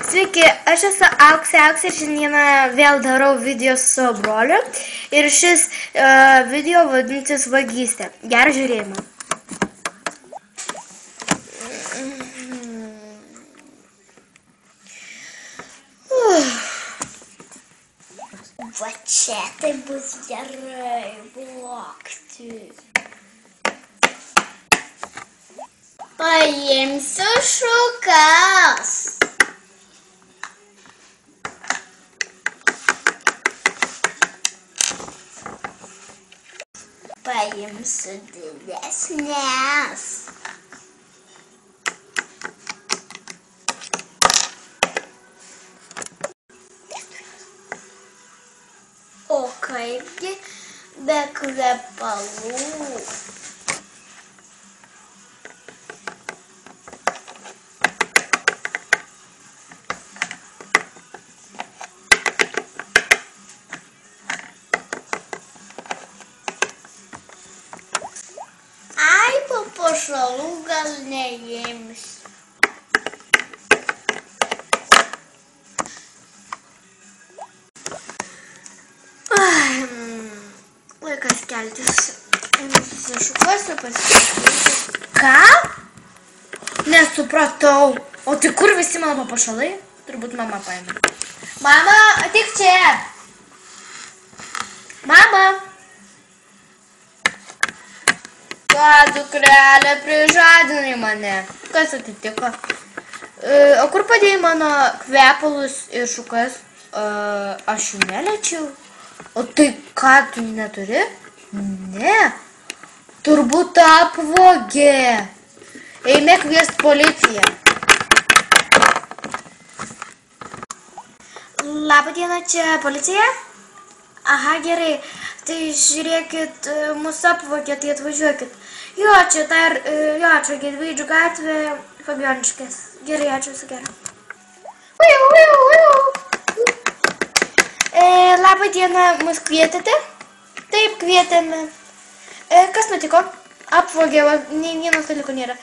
Sveiki, aš esu Auksė ir šiandieną vėl darau video su savo broliu ir šis video vadinsis vagystė. Gerą žiūrėjimą. Va čia tai bus gerai blokti. Paimsiu šukas. Paimsiu didesnės. O kaipgi be kvepalų? Papuošalų gal neimsiu. Laikas keltis. Susišukuosiu, pasišukuosiu. Ką? Nesupratau. O tai kur visi mano papuošalai? Turbūt mama paėmė. Mama, ateik čia. Mama. Ką, dukrelė, prižadinai mane. Kas atitiko? O kur padėjai mano kvepalus ir šukas? Aš jų neliečiau. O tai ką, tu neturi? Ne. Turbūt apvogė. Eime kviest policiją. Labą dieną, čia policija? Aha, gerai. Tai žiūrėkit, mūsų apvogė, tai atvažiuokit. Jo, čia čia Gedveidžių gatvė, Fabioniškės. Gerai, ačiū, viso gero. Labą dieną, mus kvietėte? Taip, kvietėme. Kas nutiko? Apvogė, nei vienos dalyko nėra.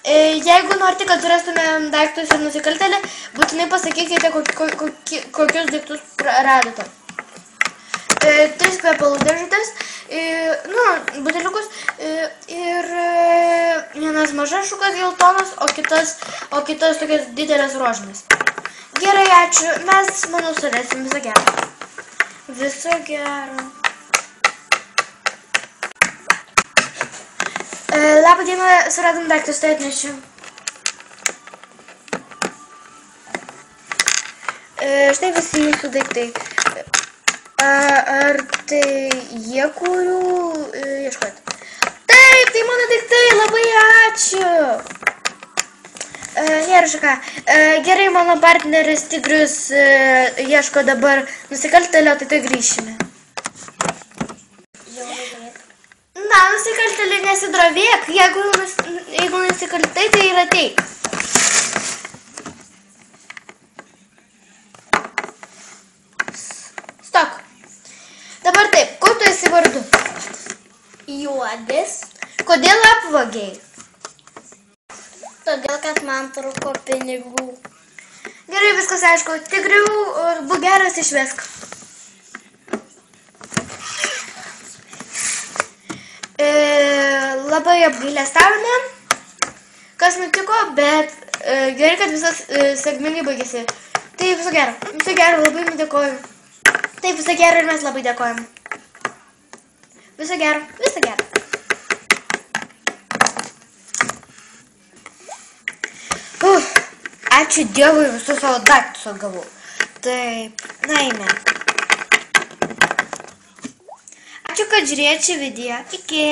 Jeigu norite, kad surastumėm daiktus ir nusikaltėlį, būtinai pasakykite, kokius daiktus radote. 3 kvepalų dėžutės, buteliukus ir vienas mažas šukas geltonas, o kitas tokias didelės rožinės. Gerai, ačiū. Mes, manau, surėsim. Viso gero. Viso gero. Labą dieną, suradom daiktus, tai atnešiu. Štai visi jūsų daiktai. Ar tai jie, kurių ieškot? Taip, tai mano daiktai, labai ačiū. Nėra ką. Gerai, mano partneris Tigrius ieško dabar nusikaltėlio, tai grįšime. Na, nusikaltėlį nesidrovėk, jeigu nusikaltai, tai ir ateik. Stok. Dabar taip, kuo tu esi vardu? Juodis. Kodėl apvogei? Todėl, kad man trūko pinigų. Gerai, viskas aišku. Tigrių, būk geras, išvesk. Labai apgailestavome, kas nutiko, bet gerai, kad visas sėkmingai baigėsi. Tai viso gero, labai jums dėkoju. Taip, viso gero ir mes labai dėkojam. Viso gero. Ačiū Dievui, visus savo daiktus atgavau. Taip, naime. Ačiū, kad žiūrėjot šį video. Iki.